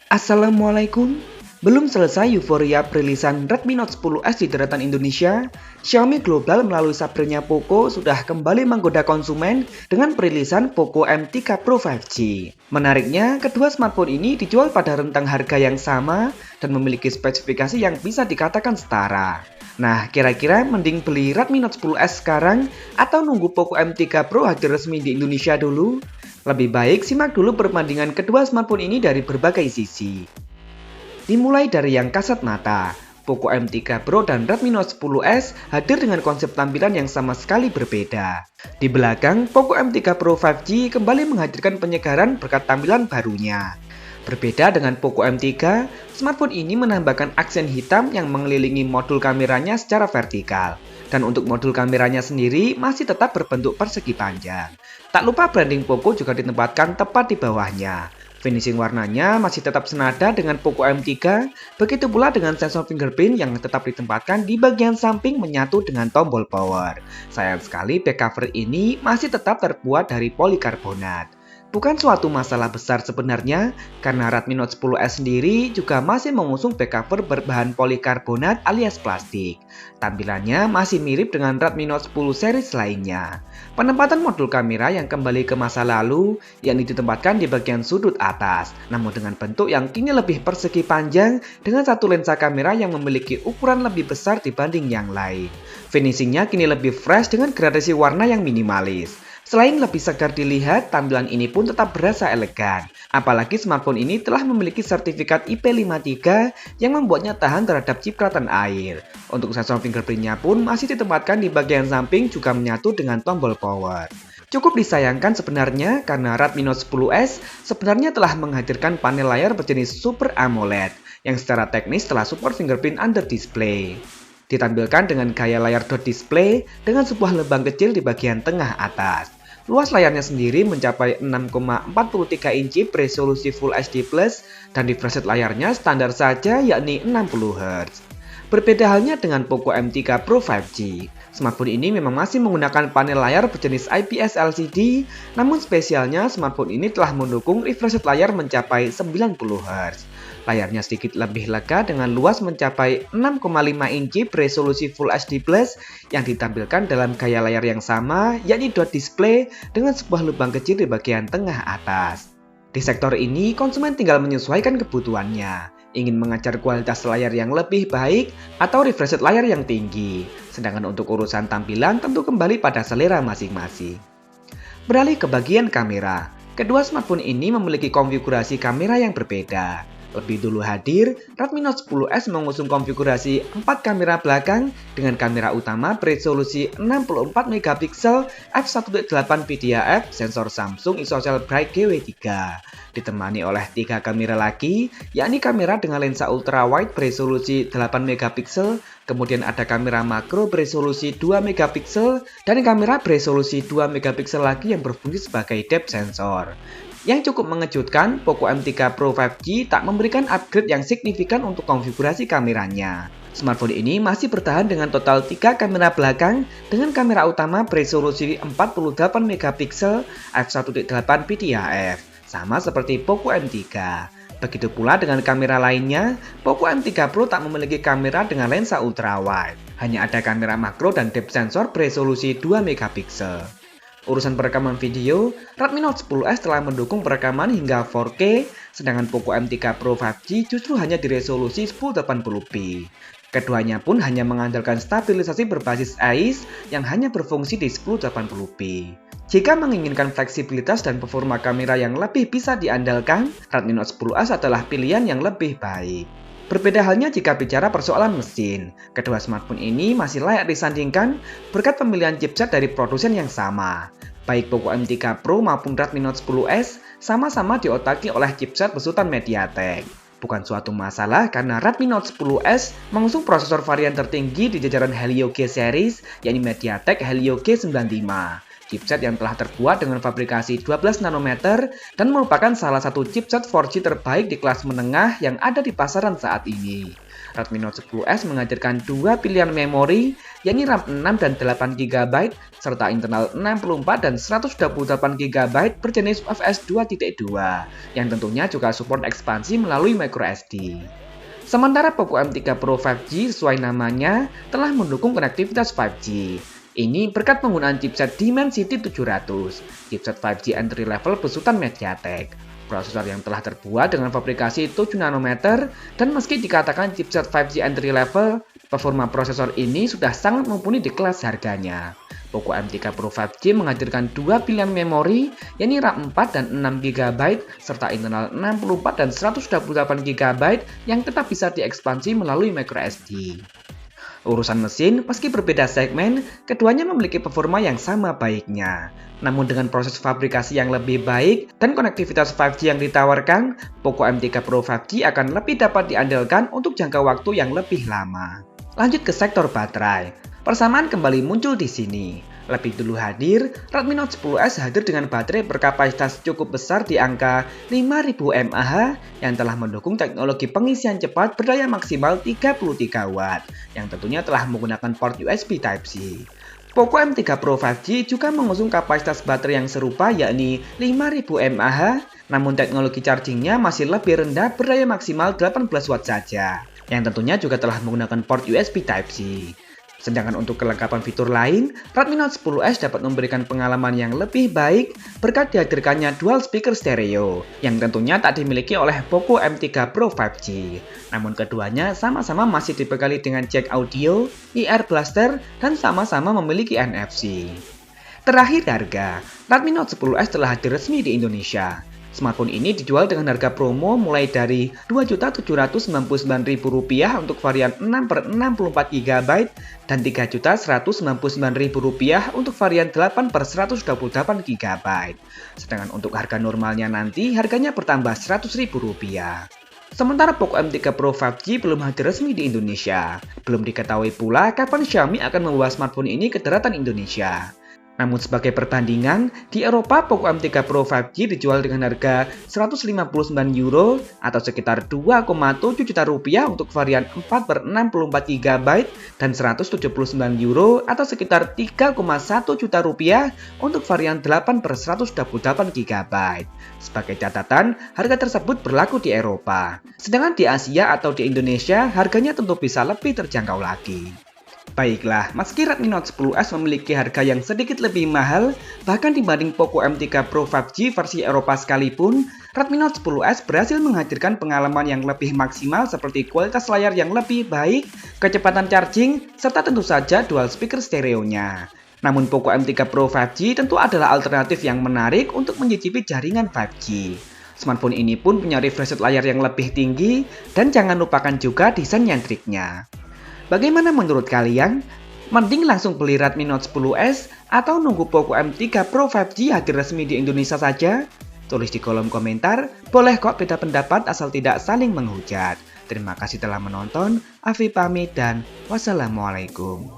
Assalamualaikum. Belum selesai euforia perilisan Redmi Note 10S di daratan Indonesia, Xiaomi Global melalui subbrandnya Poco sudah kembali menggoda konsumen dengan perilisan Poco M3 Pro 5G. Menariknya, kedua smartphone ini dijual pada rentang harga yang sama dan memiliki spesifikasi yang bisa dikatakan setara. Nah, kira-kira mending beli Redmi Note 10S sekarang atau nunggu Poco M3 Pro hadir resmi di Indonesia dulu? Lebih baik simak dulu perbandingan kedua smartphone ini dari berbagai sisi. Dimulai dari yang kasat mata, Poco M3 Pro dan Redmi Note 10S hadir dengan konsep tampilan yang sama sekali berbeda. Di belakang, Poco M3 Pro 5G kembali menghadirkan penyegaran berkat tampilan barunya. Berbeda dengan Poco M3, smartphone ini menambahkan aksen hitam yang mengelilingi modul kameranya secara vertikal. Dan untuk modul kameranya sendiri masih tetap berbentuk persegi panjang. Tak lupa branding Poco juga ditempatkan tepat di bawahnya. Finishing warnanya masih tetap senada dengan Poco M3, begitu pula dengan sensor fingerprint yang tetap ditempatkan di bagian samping menyatu dengan tombol power. Sayang sekali back cover ini masih tetap terbuat dari polikarbonat. Bukan suatu masalah besar sebenarnya, karena Redmi Note 10S sendiri juga masih mengusung back cover berbahan polikarbonat alias plastik. Tampilannya masih mirip dengan Redmi Note 10 series lainnya. Penempatan modul kamera yang kembali ke masa lalu, yakni ditempatkan di bagian sudut atas, namun dengan bentuk yang kini lebih persegi panjang dengan satu lensa kamera yang memiliki ukuran lebih besar dibanding yang lain. Finishingnya kini lebih fresh dengan gradasi warna yang minimalis. Selain lebih segar dilihat, tampilan ini pun tetap berasa elegan. Apalagi smartphone ini telah memiliki sertifikat IP53 yang membuatnya tahan terhadap cipratan air. Untuk sensor fingerprintnya pun masih ditempatkan di bagian samping juga menyatu dengan tombol power. Cukup disayangkan sebenarnya karena Redmi Note 10S sebenarnya telah menghadirkan panel layar berjenis Super AMOLED yang secara teknis telah support fingerprint under display. Ditampilkan dengan gaya layar dot display dengan sebuah lubang kecil di bagian tengah atas. Luas layarnya sendiri mencapai 6,43 inci beresolusi Full HD+, dan refresh rate layarnya standar saja yakni 60 Hz. Berbeda halnya dengan Poco M3 Pro 5G. Smartphone ini memang masih menggunakan panel layar berjenis IPS LCD, namun spesialnya smartphone ini telah mendukung refresh rate layar mencapai 90 Hz. Layarnya sedikit lebih lega dengan luas mencapai 6,5 inci beresolusi Full HD+, yang ditampilkan dalam gaya layar yang sama, yakni dot display dengan sebuah lubang kecil di bagian tengah atas. Di sektor ini, konsumen tinggal menyesuaikan kebutuhannya. Ingin mengejar kualitas layar yang lebih baik atau refresh rate layar yang tinggi. Sedangkan untuk urusan tampilan tentu kembali pada selera masing-masing. Beralih ke bagian kamera, kedua smartphone ini memiliki konfigurasi kamera yang berbeda. Lebih dulu hadir, Redmi Note 10S mengusung konfigurasi 4 kamera belakang dengan kamera utama beresolusi 64MP f1.8 PDAF sensor Samsung ISOCELL Bright GW3. Ditemani oleh 3 kamera lagi, yakni kamera dengan lensa ultrawide beresolusi 8MP, kemudian ada kamera makro beresolusi 2MP, dan kamera beresolusi 2MP lagi yang berfungsi sebagai depth sensor. Yang cukup mengejutkan, Poco M3 Pro 5G tak memberikan upgrade yang signifikan untuk konfigurasi kameranya. Smartphone ini masih bertahan dengan total 3 kamera belakang dengan kamera utama beresolusi 48MP f1.8 PDAF, sama seperti Poco M3. Begitu pula dengan kamera lainnya, Poco M3 Pro tak memiliki kamera dengan lensa ultrawide. Hanya ada kamera makro dan depth sensor beresolusi 2MP. Urusan perekaman video, Redmi Note 10S telah mendukung perekaman hingga 4K, sedangkan Poco M3 Pro 5G justru hanya di resolusi 1080p. Keduanya pun hanya mengandalkan stabilisasi berbasis AIS yang hanya berfungsi di 1080p. Jika menginginkan fleksibilitas dan performa kamera yang lebih bisa diandalkan, Redmi Note 10S adalah pilihan yang lebih baik. Berbeda halnya jika bicara persoalan mesin, kedua smartphone ini masih layak disandingkan berkat pemilihan chipset dari produsen yang sama. Baik Poco M3 Pro maupun Redmi Note 10S sama-sama diotaki oleh chipset besutan MediaTek. Bukan suatu masalah karena Redmi Note 10S mengusung prosesor varian tertinggi di jajaran Helio G series, yakni MediaTek Helio G95. Chipset yang telah terbuat dengan fabrikasi 12 nanometer dan merupakan salah satu chipset 4G terbaik di kelas menengah yang ada di pasaran saat ini. Redmi Note 10S menghadirkan dua pilihan memori, yakni RAM 6 dan 8 GB, serta internal 64 dan 128 GB berjenis UFS 2.2, yang tentunya juga support ekspansi melalui microSD. Sementara Poco M3 Pro 5G sesuai namanya telah mendukung konektivitas 5G. Ini berkat penggunaan chipset Dimensity 700, chipset 5G entry level besutan MediaTek. Prosesor yang telah terbuat dengan fabrikasi 7 nanometer, dan meski dikatakan chipset 5G entry level, performa prosesor ini sudah sangat mumpuni di kelas harganya. Poco M3 Pro 5G menghadirkan dua pilihan memori, yakni RAM 4 dan 6 GB, serta internal 64 dan 128 GB yang tetap bisa diekspansi melalui microSD. Urusan mesin, meski berbeda segmen, keduanya memiliki performa yang sama baiknya. Namun dengan proses fabrikasi yang lebih baik dan konektivitas 5G yang ditawarkan, Poco M3 Pro 5G akan lebih dapat diandalkan untuk jangka waktu yang lebih lama. Lanjut ke sektor baterai. Persamaan kembali muncul di sini. Lebih dulu hadir, Redmi Note 10S hadir dengan baterai berkapasitas cukup besar di angka 5000 mAh yang telah mendukung teknologi pengisian cepat berdaya maksimal 33 Watt, yang tentunya telah menggunakan port USB Type-C. Poco M3 Pro 5G juga mengusung kapasitas baterai yang serupa, yakni 5000 mAh, namun teknologi chargingnya masih lebih rendah berdaya maksimal 18 Watt saja, yang tentunya juga telah menggunakan port USB Type-C. Sedangkan untuk kelengkapan fitur lain, Redmi Note 10S dapat memberikan pengalaman yang lebih baik berkat dihadirkannya dual speaker stereo, yang tentunya tak dimiliki oleh Poco M3 Pro 5G. Namun keduanya sama-sama masih dibekali dengan jack audio, IR blaster, dan sama-sama memiliki NFC. Terakhir harga, Redmi Note 10S telah hadir resmi di Indonesia. Smartphone ini dijual dengan harga promo mulai dari Rp2.799.000 untuk varian 6/64 GB dan Rp3.199.000 untuk varian 8/128 GB. Sedangkan untuk harga normalnya nanti harganya bertambah Rp100.000. Sementara Poco M3 Pro 5G belum hadir resmi di Indonesia. Belum diketahui pula kapan Xiaomi akan membawa smartphone ini ke daratan Indonesia. Namun sebagai perbandingan, di Eropa Poco M3 Pro 5G dijual dengan harga €159 atau sekitar 2,7 juta rupiah untuk varian 4/64 GB dan €179 atau sekitar 3,1 juta rupiah untuk varian 8/128 GB. Sebagai catatan, harga tersebut berlaku di Eropa. Sedangkan di Asia atau di Indonesia, harganya tentu bisa lebih terjangkau lagi. Baiklah, meski Redmi Note 10S memiliki harga yang sedikit lebih mahal, bahkan dibanding Poco M3 Pro 5G versi Eropa sekalipun, Redmi Note 10S berhasil menghadirkan pengalaman yang lebih maksimal seperti kualitas layar yang lebih baik, kecepatan charging, serta tentu saja dual speaker stereonya. Namun Poco M3 Pro 5G tentu adalah alternatif yang menarik untuk mencicipi jaringan 5G. Smartphone ini pun punya refresh rate layar yang lebih tinggi, dan jangan lupakan juga desain nyentriknya. Bagaimana menurut kalian? Mending langsung beli Redmi Note 10S atau nunggu Poco M3 Pro 5G hadir resmi di Indonesia saja? Tulis di kolom komentar, boleh kok beda pendapat asal tidak saling menghujat. Terima kasih telah menonton, Afi pamit dan wassalamualaikum.